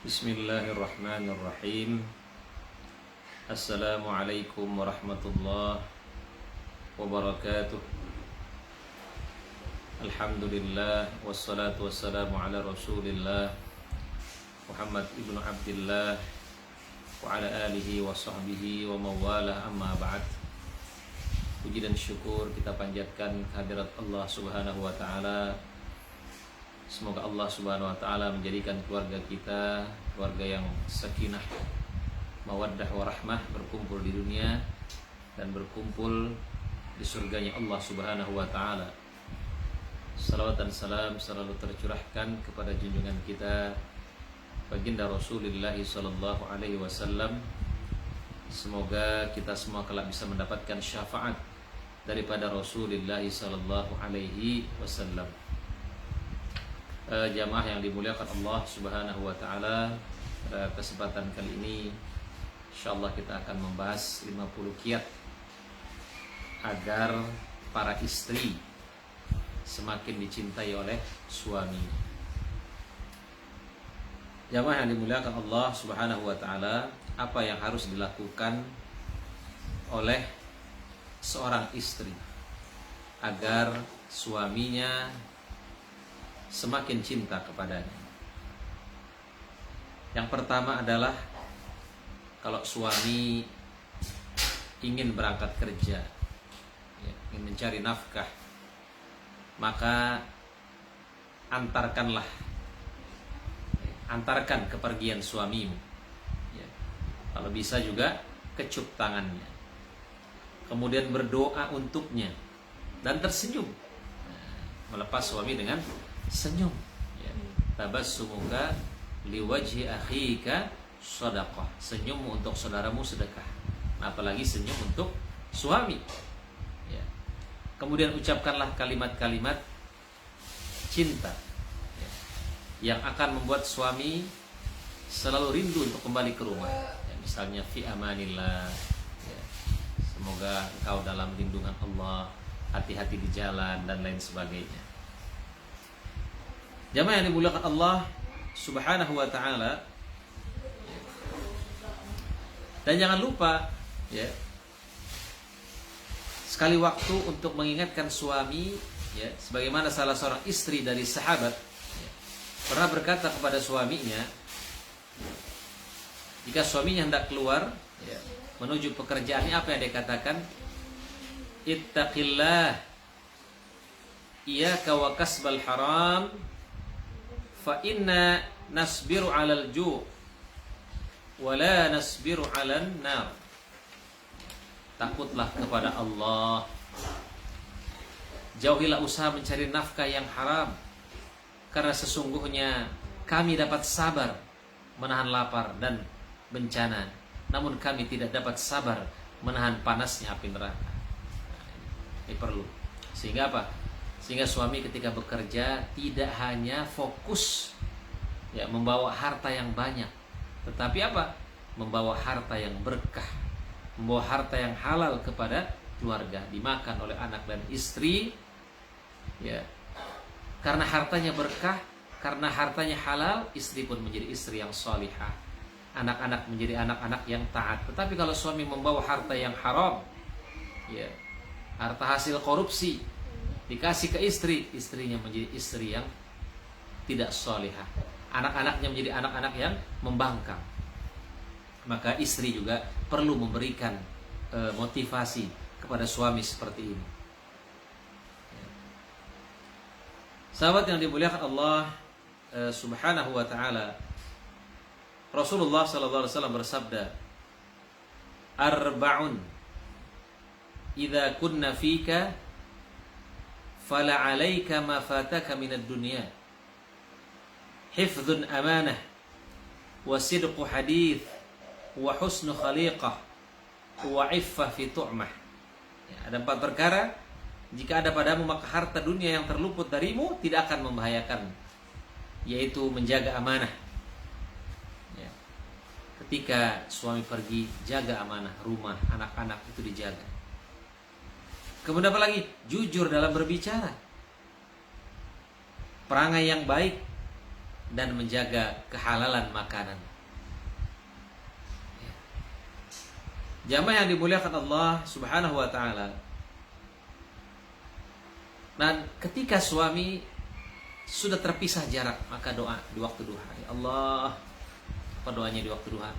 Bismillahirrahmanirrahim. Assalamualaikum warahmatullahi wabarakatuh. Alhamdulillah wassalatu wassalamu ala Rasulillah Muhammad ibnu Abdillah wa ala alihi wa sahbihi wa mawalah, amma ba'd. Puji dan syukur kita panjatkan kehadirat Allah Subhanahu wa taala. Semoga Allah Subhanahu wa taala menjadikan keluarga kita keluarga yang sakinah, mawaddah warahmah, berkumpul di dunia dan berkumpul di surganya Allah Subhanahu wa taala. Salawat dan salam selalu tercurahkan kepada junjungan kita baginda Rasulullah sallallahu alaihi wasallam. Semoga kita semua kelak bisa mendapatkan syafaat daripada Rasulullah sallallahu alaihi wasallam. Jamaah yang dimuliakan Allah Subhanahu wa taala, pada kesempatan kali ini insyaallah kita akan membahas 50 kiat agar para istri semakin dicintai oleh suami. Jamaah yang dimuliakan Allah Subhanahu wa taala, apa yang harus dilakukan oleh seorang istri agar suaminya semakin cinta kepadanya? Yang pertama adalah kalau suami ingin berangkat kerja, ingin mencari nafkah, maka antarkan kepergian suamimu. Kalau bisa juga kecup tangannya, kemudian berdoa untuknya dan tersenyum, melepas suami dengan senyum. Tabassumuka liwajhi akhika shadaqah. Senyummu untuk saudaramu sedekah. Nah, apalagi senyum untuk suami. Kemudian ucapkanlah kalimat-kalimat cinta yang akan membuat suami selalu rindu untuk kembali ke rumah. Misalnya fi amanillah, semoga engkau dalam lindungan Allah, hati-hati di jalan, dan lain sebagainya. Jamaah yang dimuliakan Allah Subhanahu wa taala, dan jangan lupa sekali waktu untuk mengingatkan suami, sebagaimana salah seorang istri dari sahabat pernah berkata kepada suaminya, jika suaminya hendak keluar menuju pekerjaannya, apa yang dia katakan? Ittaqillah, iyyaka wa kasbal haram, fa inna nasbiru 'alal ju' wa la nasbiru 'alan nar. Takutlah kepada Allah, jauhilah usaha mencari nafkah yang haram, karena sesungguhnya kami dapat sabar menahan lapar dan bencana, namun kami tidak dapat sabar menahan panasnya api neraka. Ini perlu. Sehingga apa? Sehingga suami ketika bekerja tidak hanya fokus membawa harta yang banyak, tetapi apa? Membawa harta yang berkah, membawa harta yang halal kepada keluarga, dimakan oleh anak dan istri. Karena hartanya berkah, karena hartanya halal, istri pun menjadi istri yang salihah, anak-anak menjadi anak-anak yang taat. Tetapi kalau suami membawa harta yang haram, harta hasil korupsi, dikasih ke istri, istrinya menjadi istri yang tidak salihah, anak-anaknya menjadi anak-anak yang membangkang. Maka istri juga perlu memberikan motivasi kepada suami seperti ini. Sahabat yang dimuliakan Allah Subhanahu wa taala, Rasulullah sallallahu alaihi wasallam bersabda, arba'un idza kunna fika fala 'alaika ma fataka minad dunya, hifdzun amanah, wa sidqu hadith, wa husnu khaliqah, wa iffah fi tu'mah. Ada 4 perkara, jika ada padamu maka harta dunia yang terluput darimu tidak akan membahayakan, yaitu menjaga amanah. Ketika suami pergi, jaga amanah rumah, anak-anak itu dijaga. Kemudian apa lagi? Jujur dalam berbicara, perangai yang baik, dan menjaga kehalalan makanan. Jamaah yang dimuliakan Allah Subhanahu wa taala. Dan ketika suami sudah terpisah jarak, maka doa di waktu duha. Ya Allah, apa doanya di waktu duha?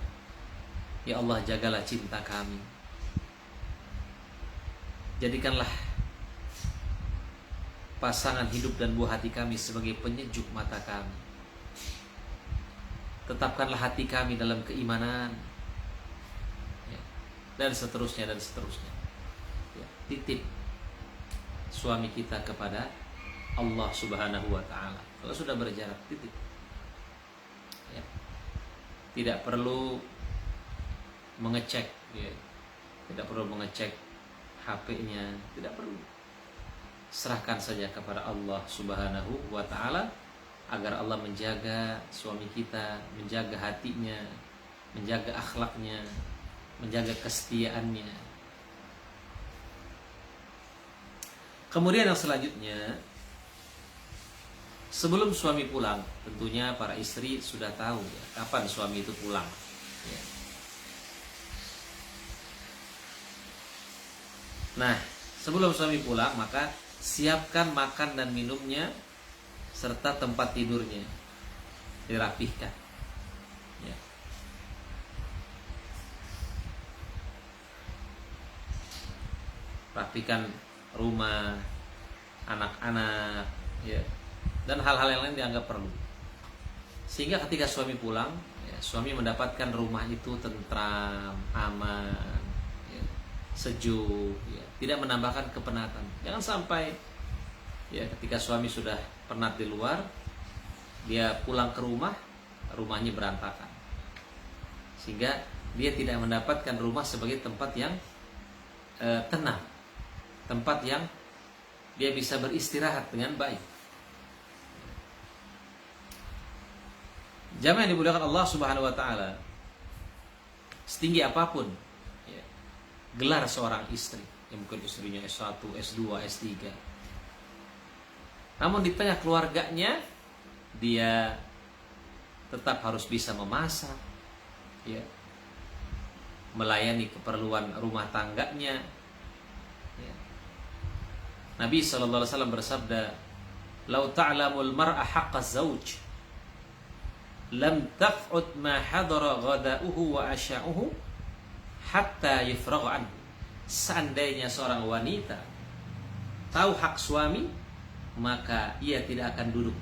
Ya Allah, jagalah cinta kami. Jadikanlah pasangan hidup dan buah hati kami sebagai penyejuk mata kami. Tetapkanlah hati kami dalam keimanan. Dan seterusnya dan seterusnya. Ya, titip suami kita kepada Allah Subhanahu wa taala. Kalau sudah berjarak, titip. Ya. Tidak perlu mengecek, ya. Tidak perlu mengecek HP-nya, tidak perlu. Serahkan saja kepada Allah Subhanahu wa taala agar Allah menjaga suami kita, menjaga hatinya, menjaga akhlaknya, menjaga kesetiaannya. Kemudian yang selanjutnya, sebelum suami pulang, tentunya para istri sudah tahu ya, kapan suami itu pulang. Ya. Nah, sebelum suami pulang, maka siapkan makan dan minumnya serta tempat tidurnya, dirapihkan. Ya. Rapikan rumah, anak-anak, ya, dan hal-hal yang lain dianggap perlu. Sehingga ketika suami pulang, ya, suami mendapatkan rumah itu tentram, aman, ya, sejuk, ya, tidak menambahkan kepenatan. Jangan sampai ya ketika suami sudah penat di luar, dia pulang ke rumah, rumahnya berantakan. Sehingga dia tidak mendapatkan rumah sebagai tempat yang tenang, tempat yang dia bisa beristirahat dengan baik. Jamaah yang dimuliakan Allah Subhanahu wa taala, setinggi apapun ya, gelar seorang istri, yang mungkin istrinya S1, S2, S3, namun di tengah keluarganya dia tetap harus bisa memasak, ya, melayani keperluan rumah tangganya. Ya. Nabi SAW bersabda, "Lau ta'lamul mar'a haqqa zawj, lam taf'ud ma hadara ghada'uhu wa asya'uhu hatta yufragha anhu." Seandainya seorang wanita tahu hak suami, maka ia tidak akan duduk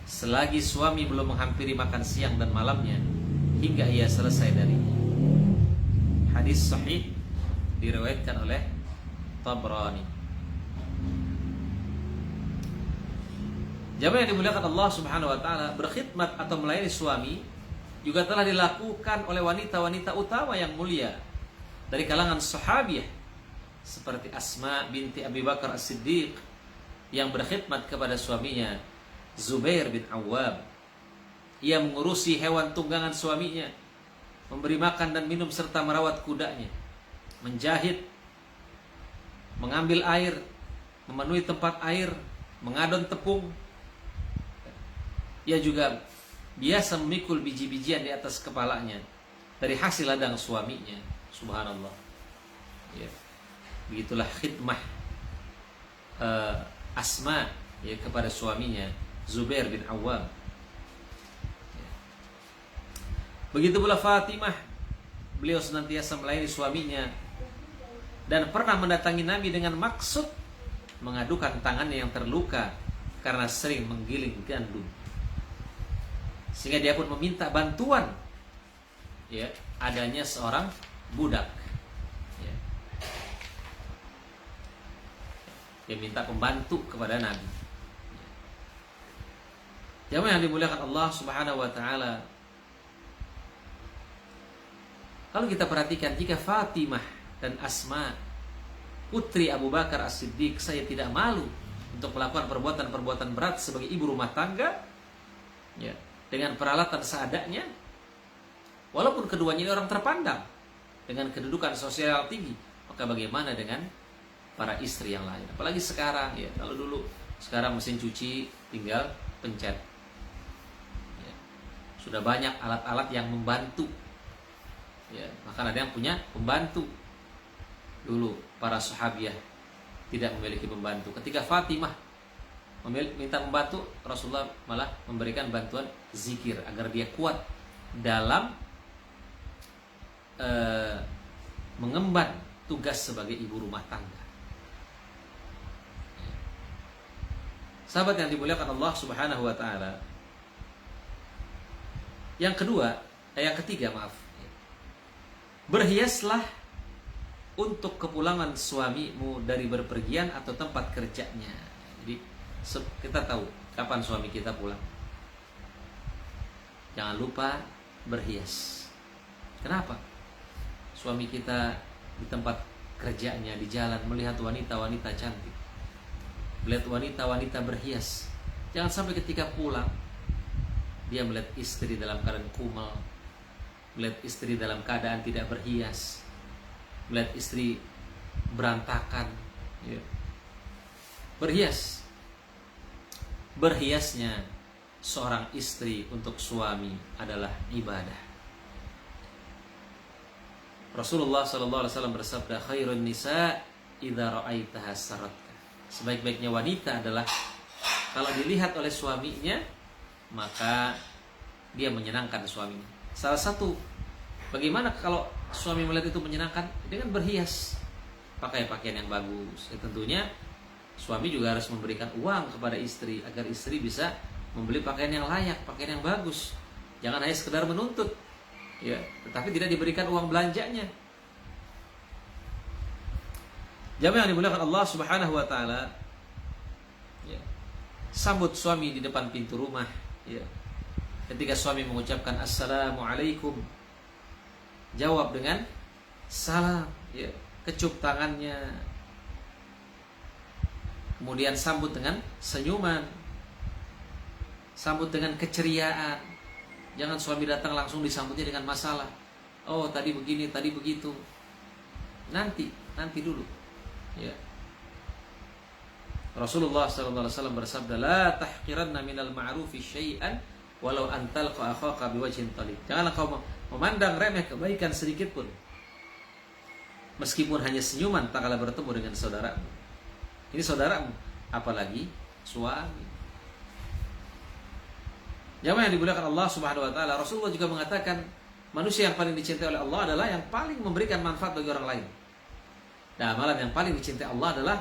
selagi suami belum menghampiri makan siang dan malamnya hingga ia selesai darinya. Hadis sahih diriwayatkan oleh Tabrani. Jamaah yang dimuliakan Allah Subhanahu wa taala, berkhidmat atau melayani suami juga telah dilakukan oleh wanita-wanita utama yang mulia dari kalangan sahabiah seperti Asma binti Abi Bakar As-Siddiq yang berkhidmat kepada suaminya Zubair bin Awwam. Ia mengurusi hewan tunggangan suaminya, memberi makan dan minum serta merawat kudanya, menjahit, mengambil air, memenuhi tempat air, mengadon tepung. Ia juga biasa memikul biji-bijian di atas kepalanya dari hasil ladang suaminya. Subhanallah. Ya. Begitulah khidmah Asma ya, kepada suaminya Zubair bin Awwam. Ya. Begitu pula Fatimah, beliau senantiasa melayani suaminya dan pernah mendatangi Nabi dengan maksud mengadukan tangannya yang terluka karena sering menggiling gandum, sehingga dia pun meminta bantuan ya, adanya seorang budak ya. Dia minta pembantu kepada Nabi. Jamaah yang dimuliakan Allah Subhanahu wa taala, kalau kita perhatikan, jika Fatimah dan Asma putri Abu Bakar As-Siddiq saya tidak malu untuk melakukan perbuatan-perbuatan berat sebagai ibu rumah tangga ya, dengan peralatan seadanya, walaupun keduanya ini orang terpandang dengan kedudukan sosial tinggi, maka bagaimana dengan para istri yang lain? Apalagi sekarang ya, kalau dulu sekarang mesin cuci tinggal pencet Sudah banyak alat-alat yang membantu. Ya, bahkan ada yang punya pembantu. Dulu para sahabiah tidak memiliki pembantu. Ketika Fatimah minta membantu, Rasulullah malah memberikan bantuan zikir agar dia kuat dalam mengemban tugas sebagai ibu rumah tangga. Sahabat yang dimuliakan Allah Subhanahu wa taala. Yang ketiga, berhiaslah untuk kepulangan suamimu dari berpergian atau tempat kerjanya. Jadi kita tahu kapan suami kita pulang. Jangan lupa berhias. Kenapa? Suami kita di tempat kerjanya, di jalan, melihat wanita-wanita cantik, melihat wanita-wanita berhias. Jangan sampai ketika pulang dia melihat istri dalam keadaan kumal, melihat istri dalam keadaan tidak berhias, melihat istri berantakan. Ya. Berhiasnya seorang istri untuk suami adalah ibadah. Rasulullah SAW bersabda, khairun nisa idza ra'aitaha saratka. Sebaik-baiknya wanita adalah kalau dilihat oleh suaminya, maka dia menyenangkan suaminya. Salah satu bagaimana kalau suami melihat itu menyenangkan? Dengan berhias, pakai pakaian yang bagus. Ya, tentunya suami juga harus memberikan uang kepada istri agar istri bisa membeli pakaian yang layak, pakaian yang bagus. Jangan hanya sekedar menuntut, ya, tetapi tidak diberikan uang belanjanya. Jamaah yang dimuliakan Allah Subhanahu wa taala, ya, sambut suami di depan pintu rumah, ya. Ketika suami mengucapkan assalamualaikum, jawab dengan salam, ya. Kecup tangannya, kemudian sambut dengan senyuman, sambut dengan keceriaan. Jangan suami datang langsung disambutnya dengan masalah. Oh, tadi begini, tadi begitu. Nanti dulu. Ya. Rasulullah SAW bersabda, la tahqiranna minal ma'rufi syai'an walau antalqa akhaka biwajhin talib. Janganlah kau memandang remeh kebaikan sedikit pun, meskipun hanya senyuman tak kala bertemu dengan saudaramu. Ini saudaramu, apalagi suami. Jamaah yang dimuliakan Allah Subhanahu wa taala, Rasulullah juga mengatakan, manusia yang paling dicintai oleh Allah adalah yang paling memberikan manfaat bagi orang lain. Dan amalan yang paling dicintai Allah adalah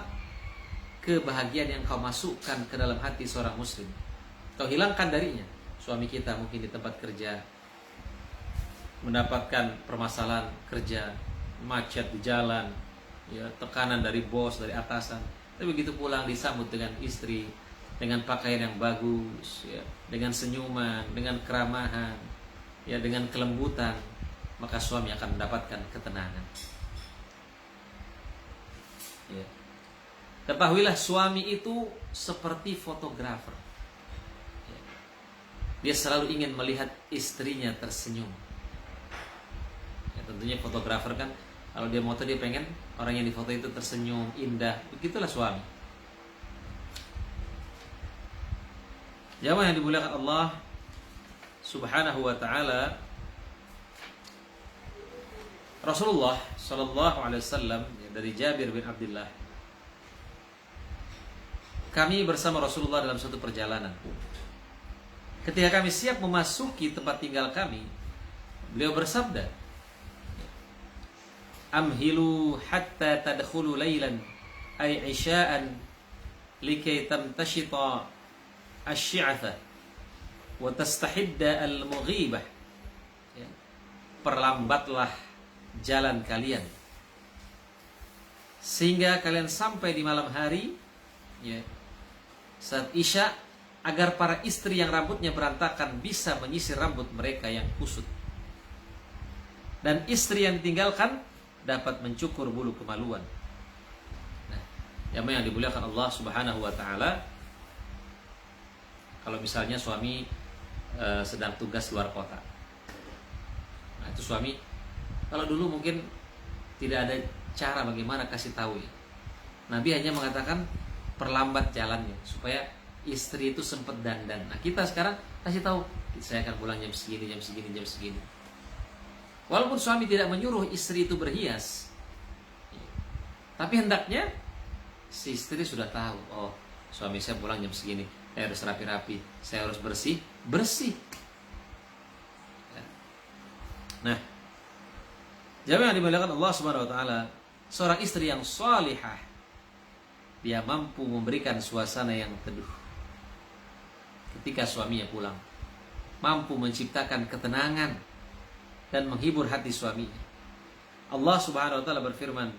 kebahagiaan yang kau masukkan ke dalam hati seorang muslim. Kau hilangkan darinya. Suami kita mungkin di tempat kerja mendapatkan permasalahan kerja, macet di jalan, ya, tekanan dari bos, dari atasan. Tapi begitu pulang disambut dengan istri, dengan pakaian yang bagus, ya, dengan senyuman, dengan keramahan, ya, dengan kelembutan, maka suami akan mendapatkan ketenangan. Ya. Ketahuilah suami itu seperti fotografer. Ya. Dia selalu ingin melihat istrinya tersenyum. Ya, tentunya fotografer kan, kalau dia foto dia pengen orang yang difoto itu tersenyum, indah. Begitulah suami. Jamaah yang dimuliakan Allah Subhanahu wa taala, Rasulullah sallallahu alaihi wasallam, dari Jabir bin Abdullah, kami bersama Rasulullah dalam suatu perjalanan. Ketika kami siap memasuki tempat tinggal kami, beliau bersabda, amhilu hatta tadkhulu lailan ay isya'an likay tamtashita asy-syi'athah wa tastahidda al-mughibah. Ya. Perlambatlah jalan kalian sehingga kalian sampai di malam hari, ya, saat isya, agar para istri yang rambutnya berantakan bisa menyisir rambut mereka yang kusut, dan istri yang ditinggalkan dapat mencukur bulu kemaluan. Nah, yang dimuliakan Allah Subhanahu wa taala, kalau misalnya suami sedang tugas luar kota, nah itu suami, kalau dulu mungkin tidak ada cara bagaimana kasih tahu, ya. Nabi hanya mengatakan perlambat jalannya supaya istri itu sempat dandan. Nah, kita sekarang kasih tahu, saya akan pulang jam segini, jam segini, jam segini. Walaupun suami tidak menyuruh istri itu berhias, tapi hendaknya si istri sudah tahu, oh suami saya pulang jam segini, saya harus rapi-rapi, saya harus bersih. Nah, jamaah yang dimuliakan Allah Subhanahu wa taala, seorang istri yang salihah, dia mampu memberikan suasana yang teduh ketika suaminya pulang, mampu menciptakan ketenangan dan menghibur hati suaminya. Allah Subhanahu wa taala berfirman,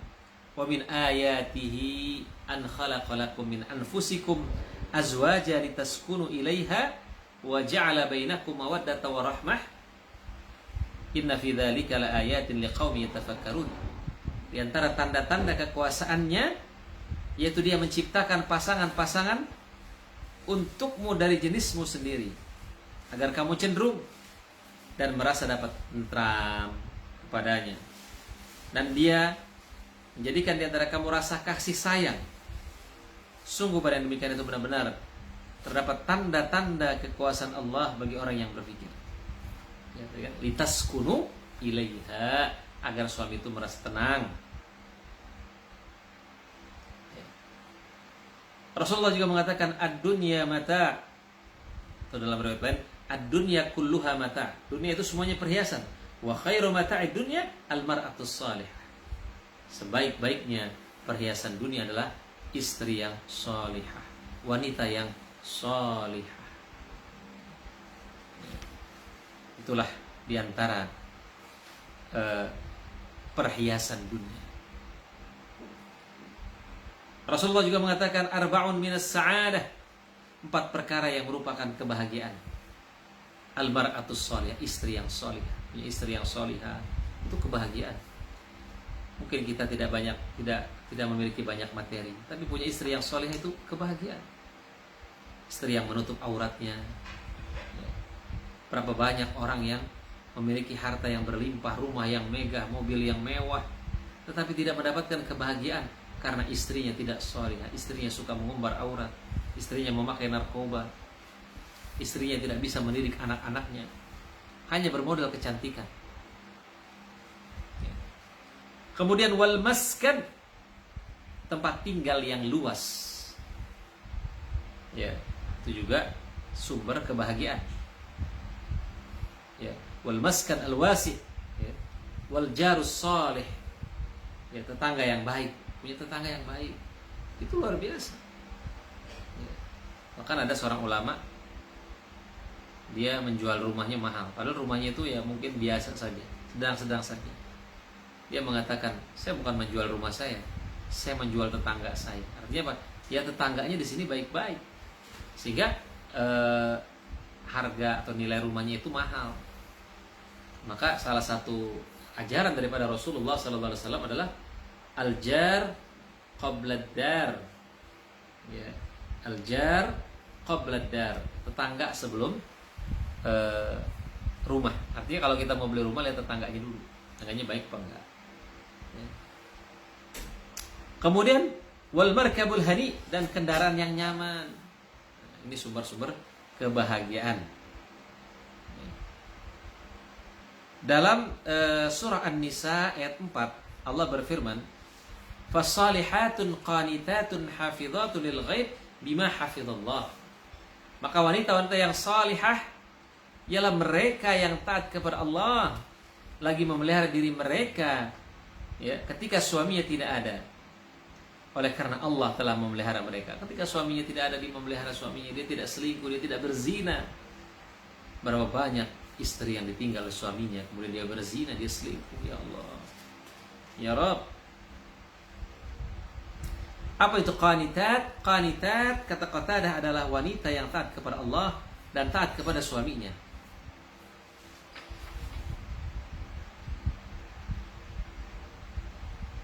"Wa min ayatihi an khalaqa lakum min anfusikum azwaja litaskunu ilaiha wa ja'ala bainakum mawaddatan wa rahmah. Inna fi dzalika laayatin liqaumin yatafakkarun." Di antara tanda-tanda kekuasaannya yaitu dia menciptakan pasangan-pasangan untukmu dari jenismu sendiri, agar kamu cenderung dan merasa dapat tentram kepadanya, dan dia menjadikan di antara kamu rasa kasih sayang. Sungguh pada yang demikian itu benar-benar terdapat tanda-tanda kekuasaan Allah bagi orang yang berpikir. Ya, litaskunu ilaiha, agar suami itu merasa tenang. Ya. Rasulullah juga mengatakan ad-dunya mata'. Atau dalam riwayat lain, ad-dunya kulluha mata'. Dunia itu semuanya perhiasan. Wa khairu mata'id dunya al-mar'atus salihah. Sebaik-baiknya perhiasan dunia adalah istri yang salihah, wanita yang salihah. Itulah diantara perhiasan dunia. Rasulullah juga mengatakan arba'un minas sa'adah, 4 perkara yang merupakan kebahagiaan. Al-mar'atus salihah, istri yang salihah. Istri yang salihah itu kebahagiaan. Mungkin kita tidak memiliki banyak materi, tapi punya istri yang salihah itu kebahagiaan. Istri yang menutup auratnya. Berapa banyak orang yang memiliki harta yang berlimpah, rumah yang megah, mobil yang mewah, tetapi tidak mendapatkan kebahagiaan karena istrinya tidak salihah. Istrinya suka mengumbar aurat, istrinya memakai narkoba, istrinya tidak bisa mendidik anak-anaknya, hanya bermodal kecantikan. Kemudian wal maskan, tempat tinggal yang luas. Ya, itu juga sumber kebahagiaan. Ya, wal maskan al-wasi', ya, wal jarus salih. Ya, tetangga yang baik, punya tetangga yang baik. Itu luar biasa. Ya. Bahkan ada seorang ulama, dia menjual rumahnya mahal, padahal rumahnya itu ya mungkin biasa saja, sedang-sedang saja. Dia mengatakan, saya bukan menjual rumah saya menjual tetangga saya. Artinya apa? Ya tetangganya di sini baik-baik, sehingga harga atau nilai rumahnya itu mahal. Maka salah satu ajaran daripada Rasulullah SAW adalah al-jar qabla ad-dar. Ya, al-jar qabla ad-dar, tetangga sebelum rumah. Artinya kalau kita mau beli rumah, lihat tetangganya dulu, tetangganya baik apa enggak. Ya. Kemudian wal markabul hani, dan kendaraan yang nyaman. Ini sumber-sumber kebahagiaan. Dalam surah An-Nisa ayat 4, Allah berfirman, "Fasalihatun qanitatun hafizatun lil ghaib bima hafizallah." Maka wanita-wanita yang salihah ialah mereka yang taat kepada Allah, lagi memelihara diri mereka, ya, ketika suaminya tidak ada. Oleh karena Allah telah memelihara mereka. Ketika suaminya tidak ada, dia memelihara suaminya. Dia tidak selingkuh, dia tidak berzina. Berapa banyak istri yang ditinggal oleh suaminya, kemudian dia berzina, dia selingkuh. Ya Allah, ya Rabb. Apa itu qanitat? Qanitat, kata Qatadah, adalah wanita yang taat kepada Allah dan taat kepada suaminya.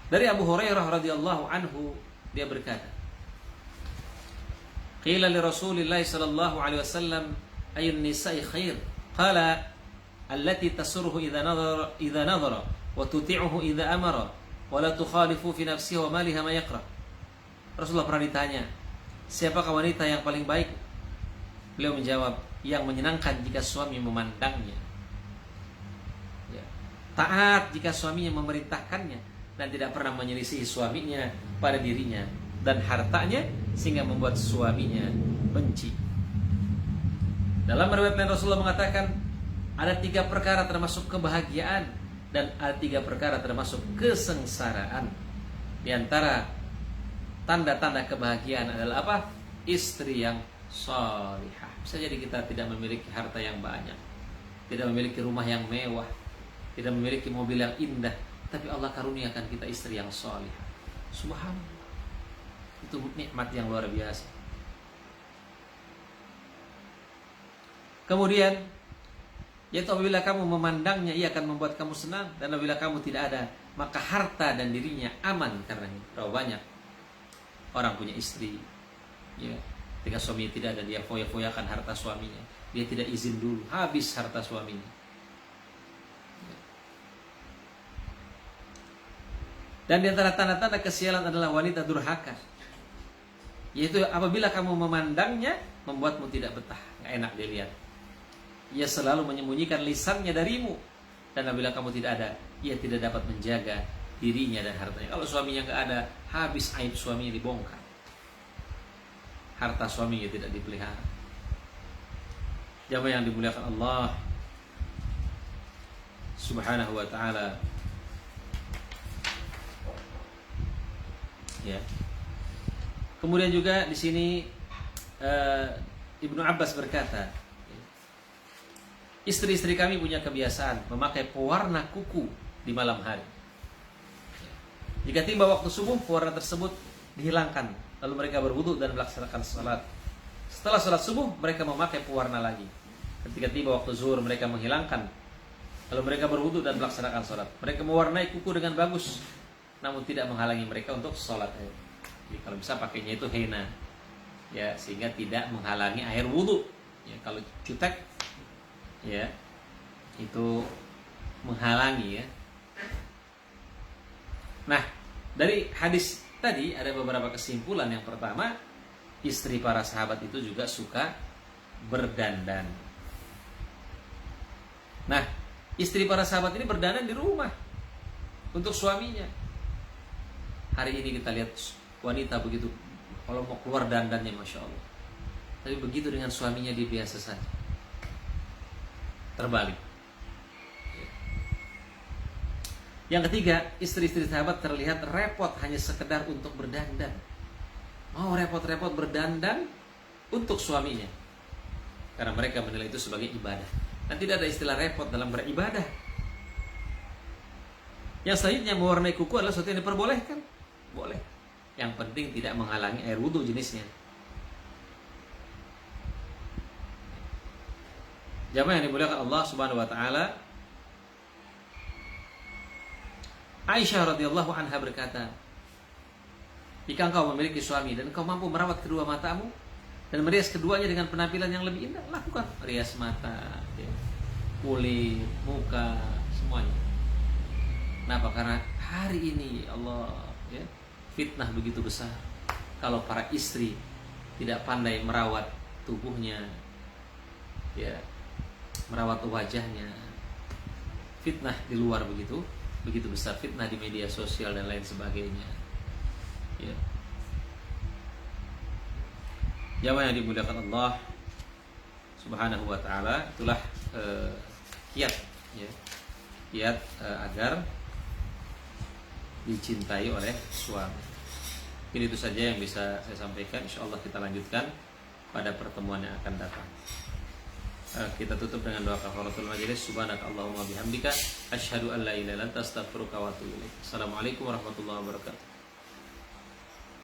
Dari Abu Hurairah radhiyallahu anhu, dia berkata, qila li Rasulillah sallallahu alaihi wasallam, ayun nisa'i khair? Qala allati tasurruhu idza nadhara wa tuti'uhu idza amara wa la tukhalifu fi nafsiha wa maliha ma yaqra. Rasulullah pernah ditanya, siapakah wanita yang paling baik? Beliau menjawab, yang menyenangkan jika suami memandangnya, ya. Taat jika suaminya memerintahkannya, dan tidak pernah menyelisihi suaminya pada dirinya dan hartanya sehingga membuat suaminya benci. Dalam riwayat lain Rasulullah mengatakan ada 3 perkara termasuk kebahagiaan dan ada 3 perkara termasuk kesengsaraan. Di antara tanda-tanda kebahagiaan adalah apa? Istri yang salihah. Bisa jadi kita tidak memiliki harta yang banyak, tidak memiliki rumah yang mewah, tidak memiliki mobil yang indah, tapi Allah karuniakan kita istri yang salihah. Subhanallah. Itu nikmat yang luar biasa. Kemudian, yaitu apabila kamu memandangnya, ia akan membuat kamu senang. Dan apabila kamu tidak ada, maka harta dan dirinya aman karenanya. Berapa banyak orang punya istri, ya, ketika suaminya tidak ada, dia foya-foyakan harta suaminya. Dia tidak izin dulu, habis harta suaminya. Dan di antara tanda-tanda kesialan adalah wanita durhaka, yaitu apabila kamu memandangnya, membuatmu tidak betah, gak enak dilihat. Ia selalu menyembunyikan lisannya darimu. Dan apabila kamu tidak ada, ia tidak dapat menjaga dirinya dan hartanya. Kalau suaminya gak ada, habis aib suaminya dibongkar, harta suaminya tidak dipelihara. Jamaah yang dimuliakan Allah Subhanahu wa ta'ala, ya. Kemudian juga di sini Ibnu Abbas berkata, istri-istri kami punya kebiasaan memakai pewarna kuku di malam hari. Jika tiba waktu subuh, pewarna tersebut dihilangkan, lalu mereka berwudu dan melaksanakan salat. Setelah salat subuh, mereka memakai pewarna lagi. Ketika tiba waktu zuhur, mereka menghilangkan, lalu mereka berwudu dan melaksanakan salat. Mereka mewarnai kuku dengan bagus, namun tidak menghalangi mereka untuk salat. Jadi kalau bisa pakainya itu henna, ya, sehingga tidak menghalangi air wudu. Ya, kalau jutek, ya, itu menghalangi, ya. Nah, dari hadis tadi ada beberapa kesimpulan. Yang pertama, istri para sahabat itu juga suka berdandan. Nah, istri para sahabat ini berdandan di rumah untuk suaminya. Hari ini kita lihat wanita begitu, kalau mau keluar dandannya Masya Allah. Tapi begitu dengan suaminya dia biasa saja. Terbalik. Yang ketiga, istri-istri sahabat terlihat repot hanya sekedar untuk berdandan. Mau repot-repot berdandan untuk suaminya, karena mereka menilai itu sebagai ibadah. Dan tidak ada istilah repot dalam beribadah. Yang selanjutnya, mewarnai kuku adalah sesuatu yang diperbolehkan. Boleh. Yang penting tidak menghalangi air wudu jenisnya. Jamaah yang dimuliakan Allah Subhanahu wa taala, Aisyah radhiyallahu anha berkata, jika engkau memiliki suami dan engkau mampu merawat kedua matamu dan merias keduanya dengan penampilan yang lebih indah, lakukan. Rias mata, ya, kulit, muka, semuanya. Kenapa? Karena hari ini Allah, ya, fitnah begitu besar. Kalau para istri tidak pandai merawat tubuhnya, ya, merawat wajahnya, fitnah di luar begitu besar, fitnah di media sosial dan lain sebagainya, ya. Jamaah yang dimuliakan Allah Subhanahu wa taala, itulah kiat, ya, kiat agar dicintai oleh suami. Ini itu saja yang bisa saya sampaikan. Insyaallah kita lanjutkan pada pertemuan yang akan datang. Kita tutup dengan doa kafaratul majelis. Subhanakallahumma bihamdika asyhadu an la ilaha illa anta astaghfiruka wa atubu ilaik. Assalamualaikum warahmatullahi wabarakatuh.